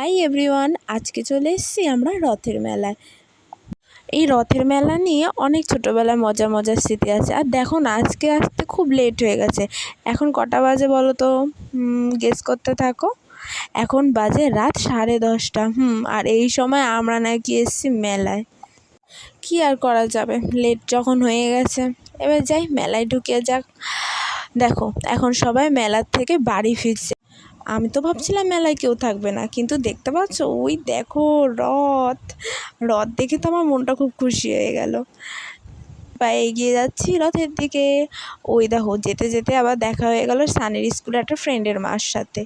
Hi everyone, আজকে চলে এসেছি আমরা রথের মেলায়। এই রথের মেলা নিয়ে অনেক ছোটোবেলায় মজার মজার স্মৃতি আছে। আর দেখো না, আজকে আসতে খুব লেট হয়ে গেছে। এখন কটা বাজে বলো তো? গেস করতে থাকো। এখন বাজে রাত 10:30। আর এই সময় আমরা নাকি এসেছি মেলায়। কি আর করা যাবে, লেট যখন হয়ে গেছে, এবার যাই মেলায় ঢুকে যাক। দেখো এখন সবাই মেলার থেকে বাড়ি ফিরছে। আমি তো ভাবছিলাম মেলায় কেউ থাকবে না, কিন্তু দেখতে পাচ্ছ ওই দেখো রথ। রথ দেখে তো আমার মনটা খুব খুশি হয়ে গেল। পায়ে এগিয়ে যাচ্ছি রথের দিকে। ওই দেখো যেতে যেতে আবার দেখা হয়ে গেল সানির স্কুলে একটা ফ্রেন্ডের মার সাথে।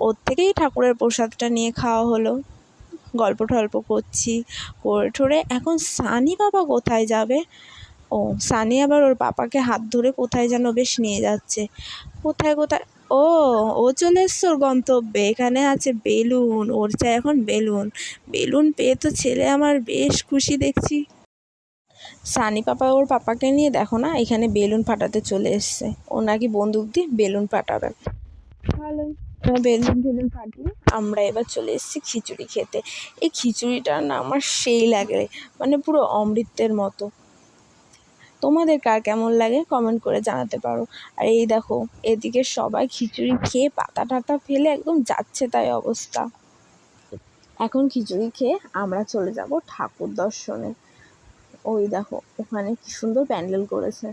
ওর থেকেই ঠাকুরের প্রসাদটা নিয়ে খাওয়া হলো। গল্প টল্প করছি করে ঠোরে। এখন সানি বাবা কোথায় যাবে? ও সানি আবার ওর পাপাকে হাত ধরে কোথায় যেন বেশ নিয়ে যাচ্ছে। কোথায় কোথায় ও ও চলে এসছে ওর গন্তব্যে। এখানে আছে বেলুন, ওর চাই এখন বেলুন। বেলুন পেয়ে তো ছেলে আমার বেশ খুশি দেখছি। সানি পাপা ওর পাপাকে নিয়ে দেখো না এখানে বেলুন ফাটাতে চলে এসছে। ও নাকি বন্দুক দিয়ে বেলুন ফাটাবে। ভালোই, বেলুন ফাটিয়ে আমরা এবার চলে এসেছি খিচুড়ি খেতে। এই খিচুড়িটা না আমার সেই লাগে, মানে পুরো অমৃতের মতো। তোমাদের কার কেমন লাগে কমেন্ট করে জানাতে পারো। আর এই দেখো এদিকে সবাই খিচুড়ি খেয়ে পাতা টাতা ফেলে একদম যাচ্ছে তাই অবস্থা। এখন খিচুড়ি খেয়ে আমরা চলে যাব ঠাকুর দর্শনে। ওই দেখো ওখানে কি সুন্দর প্যান্ডেল করেছে।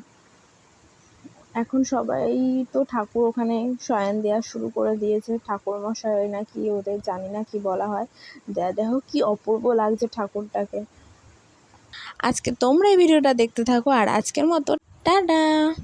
এখন সবাই তো ঠাকুর ওখানে শয়ন দেওয়া শুরু করে দিয়েছে। ঠাকুর মশাই নাকি ওদের, জানি না কি বলা হয়। দেখো কি অপূর্ব লাগছে ঠাকুরটাকে। আজকে তোমরা এই ভিডিওটা দেখতে থাকো। আর আজকের মতো টাটা।